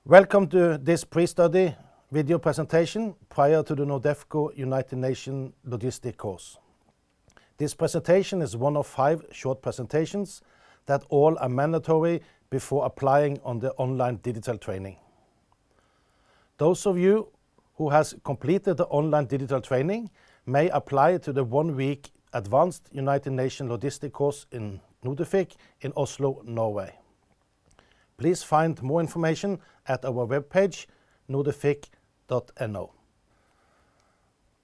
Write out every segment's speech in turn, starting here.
Welcome to this pre-study video presentation prior to the NODEFIC United Nations Logistic course. This presentation is one of 5 short presentations that all are mandatory before applying on the online digital training. Those of you who has completed the online digital training may apply to the 1-week advanced United Nations Logistic course in NODEFIC in Oslo, Norway. Please find more information at our webpage, nodefic.no.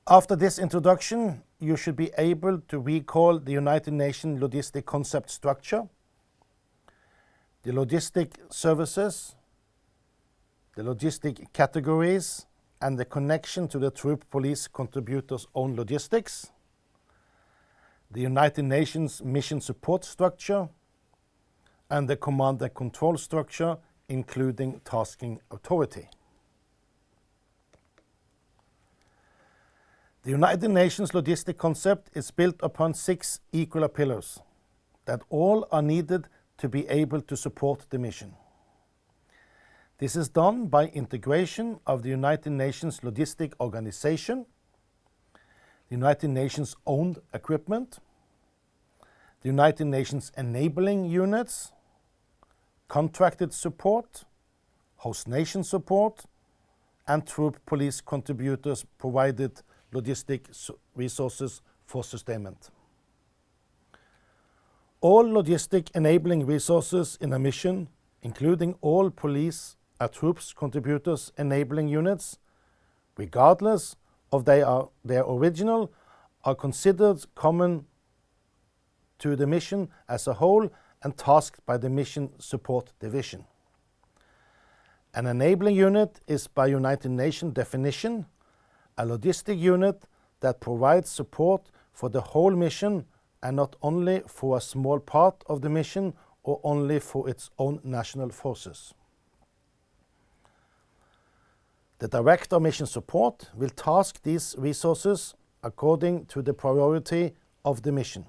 After this introduction, you should be able to recall the United Nations Logistic Concept structure, the Logistic Services, the Logistic Categories, and the connection to the Troop Police Contributors' own logistics, the United Nations Mission Support structure, and the Command and Control structure, including tasking authority. The United Nations Logistic Concept is built upon 6 equal pillars that all are needed to be able to support the mission. This is done by integration of the United Nations Logistic Organization, the United Nations owned equipment, the United Nations enabling units, contracted support, host nation support, and troop police contributors provided logistic resources for sustainment. All logistic enabling resources in a mission, including all police and troops contributors enabling units, regardless of their original, are considered common to the mission as a whole and tasked by the Mission Support Division. An enabling unit is by United Nations definition a logistic unit that provides support for the whole mission and not only for a small part of the mission or only for its own national forces. The Director of Mission Support will task these resources according to the priority of the mission.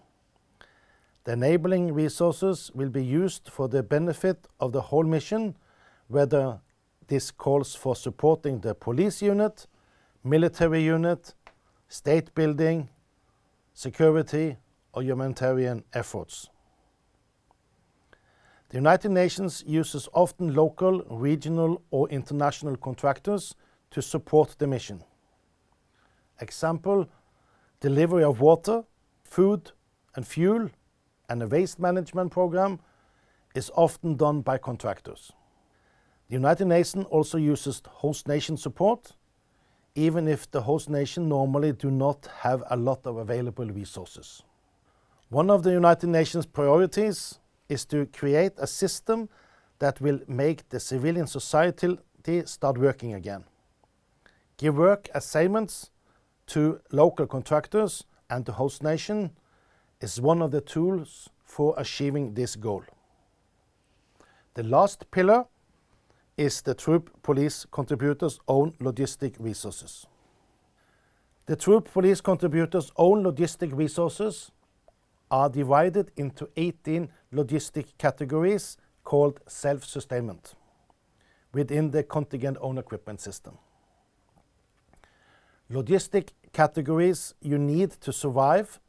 The enabling resources will be used for the benefit of the whole mission, whether this calls for supporting the police unit, military unit, state building, security, or humanitarian efforts. The United Nations uses often local, regional, or international contractors to support the mission. Example, delivery of water, food, and fuel, and a waste management program is often done by contractors. The United Nations also uses host nation support, even if the host nation normally do not have a lot of available resources. One of the United Nations priorities is to create a system that will make the civilian society start working again. Give work assignments to local contractors and the host nation is one of the tools for achieving this goal. The last pillar is the Troop Police Contributors' own logistic resources. The Troop Police Contributors' own logistic resources are divided into 18 logistic categories called self-sustainment within the contingent own equipment system. Logistic categories you need to survive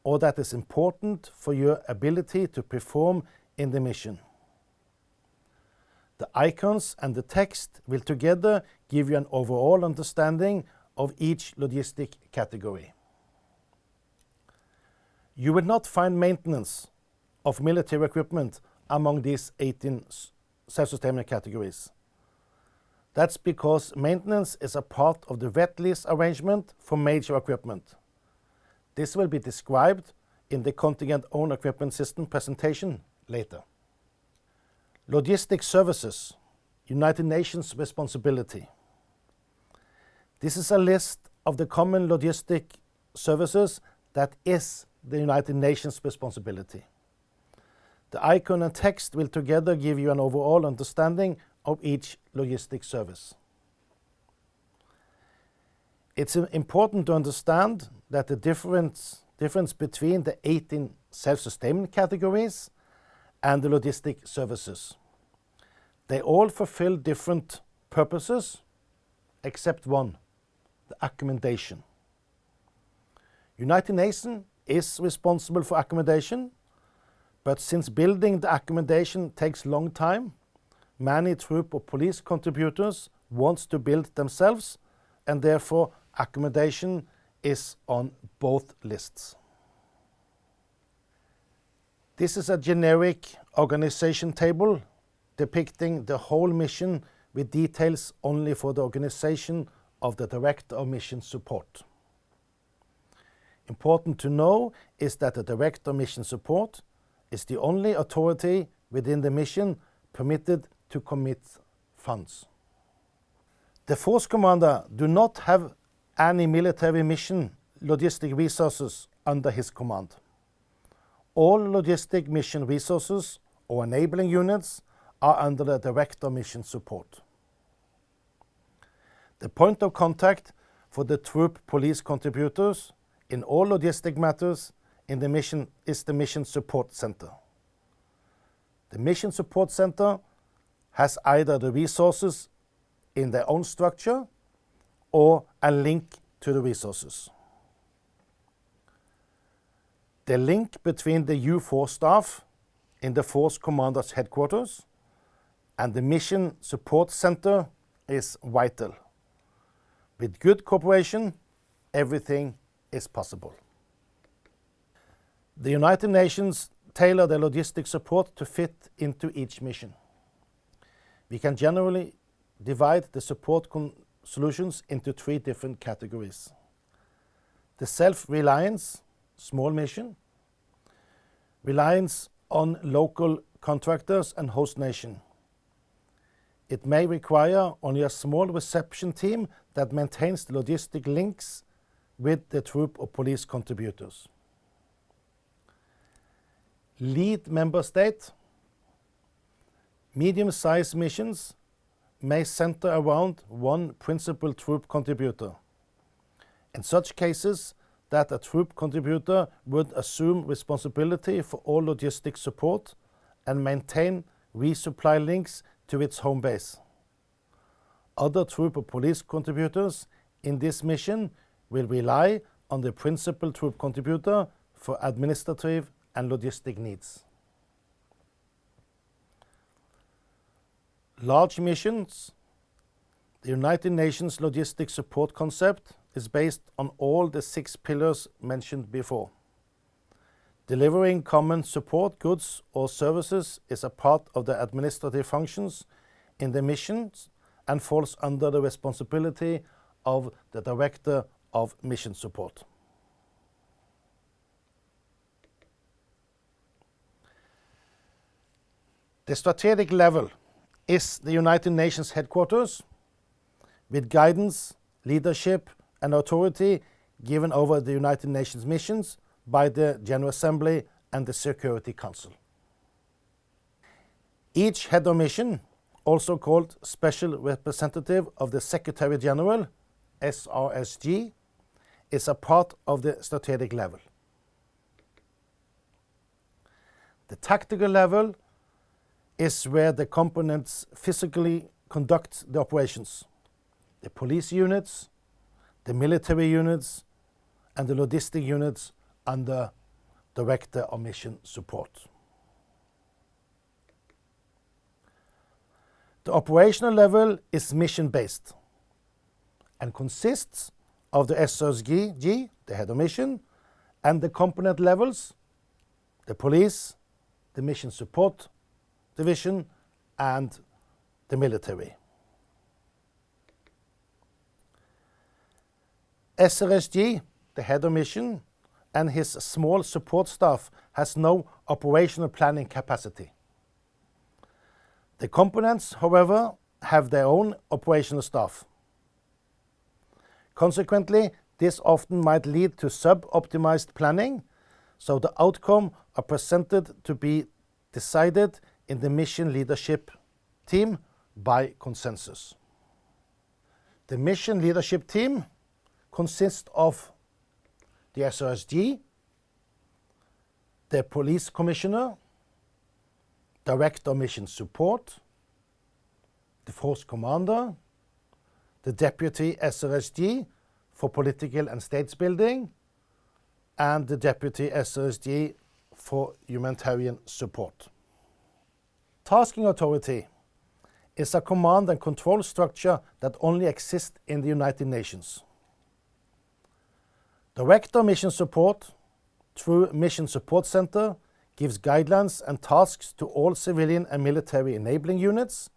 or that is important for your ability to perform in the mission. The icons and the text will together give you an overall understanding of each logistic category. You will not find maintenance of military equipment among these 18 self-sustainment categories. That's because maintenance is a part of the wet lease arrangement for major equipment. This will be described in the contingent own equipment system presentation later. Logistic Services, United Nations responsibility. This is a list of the common logistic services that is the United Nations responsibility. The icon and text will together give you an overall understanding of each logistic service. It's important to understand that the difference between the 18 self-sustainment categories and the logistic services. They all fulfill different purposes, except one, the accommodation. United Nations is responsible for accommodation, but since building the accommodation takes long time, many troop or police contributors want to build themselves, and therefore accommodation is on both lists. This is a generic organization table depicting the whole mission with details only for the organization of the Director of Mission Support. Important to know is that the Director of Mission Support is the only authority within the mission permitted to commit funds. The Force Commander do not have any military mission logistic resources under his command. All logistic mission resources or enabling units are under the Director of Mission Support. The point of contact for the troop police contributors in all logistic matters in the mission is the Mission Support Center. The Mission Support Center has either the resources in their own structure or a link to the resources. The link between the U4 staff in the Force Commander's headquarters and the Mission Support Center is vital. With good cooperation, everything is possible. The United Nations tailor their logistic support to fit into each mission. We can generally divide the support solutions into three different categories. The self-reliance, small mission, reliance on local contractors and host nation. It may require only a small reception team that maintains the logistic links with the troop or police contributors. Lead member state. Medium-sized missions may center around one principal troop contributor. In such cases, that a troop contributor would assume responsibility for all logistic support and maintain resupply links to its home base. Other troop or police contributors in this mission will rely on the principal troop contributor for administrative and logistic needs. Large missions. The United Nations Logistic Support Concept is based on all the 6 pillars mentioned before. Delivering common support goods or services is a part of the administrative functions in the missions and falls under the responsibility of the Director of Mission Support. The strategic level is the United Nations headquarters with guidance, leadership and authority given over the United Nations missions by the General Assembly and the Security Council. Each head of mission, also called Special Representative of the Secretary General, SRSG, is a part of the strategic level. The tactical level is where the components physically conduct the operations. The police units, the military units, and the logistic units under Director of Mission Support. The operational level is mission-based and consists of the SRSG, the head of mission, and the component levels, the police, the mission support division, and the military. SRSG, the head of mission, and his small support staff has no operational planning capacity. The components, however, have their own operational staff. Consequently, this often might lead to sub-optimized planning, so the outcome are presented to be decided in the mission leadership team by consensus. The mission leadership team consists of the SRSG, the police commissioner, Director of Mission Support, the Force Commander, the Deputy SRSG for Political and States Building, and the Deputy SRSG for Humanitarian Support. Tasking Authority is a command and control structure that only exists in the United Nations. Director Mission Support through Mission Support Center gives guidelines and tasks to all civilian and military enabling units,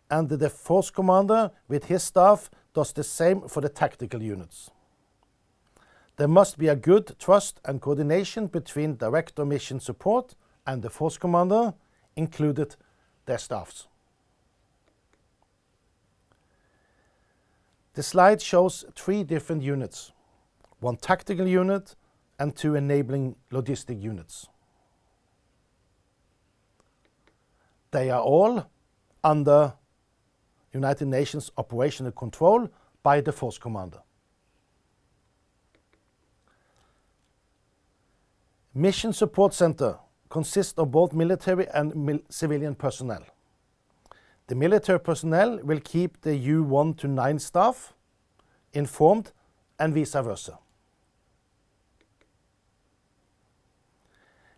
and the Force Commander with his staff does the same for the tactical units. There must be a good trust and coordination between Director Mission Support and the Force Commander, included their staffs. The slide shows 3 different units, 1 tactical unit and 2 enabling logistic units. They are all under United Nations operational control by the Force Commander. Mission Support Center consists of both military and civilian personnel. The military personnel will keep the U1 to 9 staff informed and vice versa.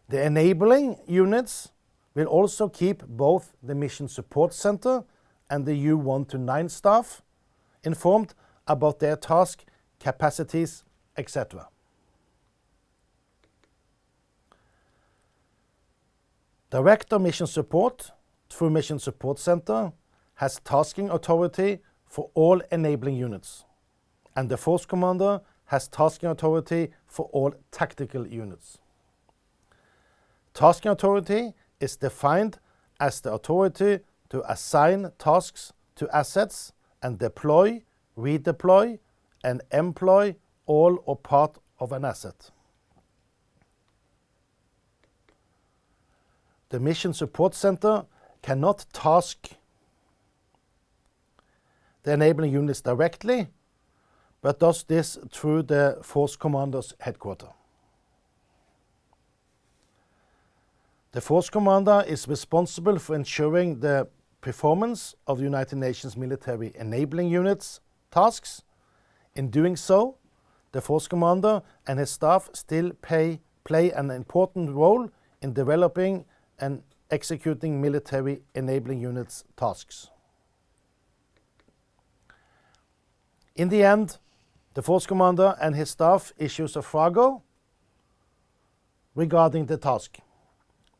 The enabling units will also keep both the Mission Support Center and the U1 to 9 staff informed about their task, capacities, etc. Director Mission Support through Mission Support Center has tasking authority for all enabling units, and the Force Commander has tasking authority for all tactical units. Tasking authority is defined as the authority to assign tasks to assets and deploy, redeploy, and employ all or part of an asset. The Mission Support Center cannot task the enabling units directly, but does this through the Force Commander's headquarters. The Force Commander is responsible for ensuring the performance of the United Nations military enabling units tasks. In doing so, the Force Commander and his staff still play an important role in developing and executing military enabling units tasks. In the end, the Force Commander and his staff issues a FRAGO regarding the task.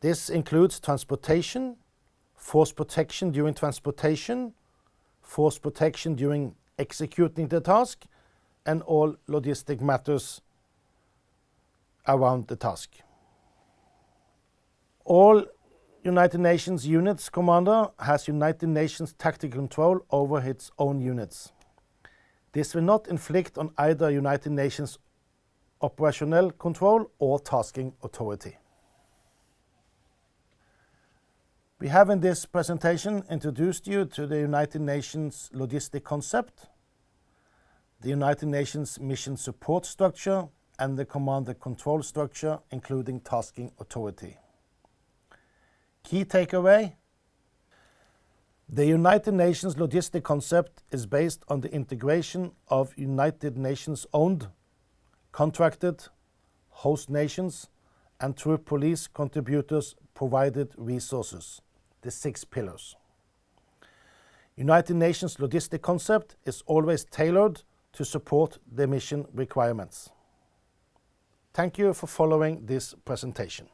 This includes transportation, force protection during transportation, force protection during executing the task, and all logistic matters around the task. All United Nations units commander has United Nations tactical control over its own units. This will not inflict on either United Nations operational control or tasking authority. We have in this presentation introduced you to the United Nations Logistic Concept, the United Nations Mission Support Structure, and the Command and Control Structure, including tasking authority. Key takeaway: the United Nations Logistic Concept is based on the integration of United Nations owned, contracted, host nations, and through police contributors provided resources, the 6 pillars. United Nations Logistic Concept is always tailored to support the mission requirements. Thank you for following this presentation.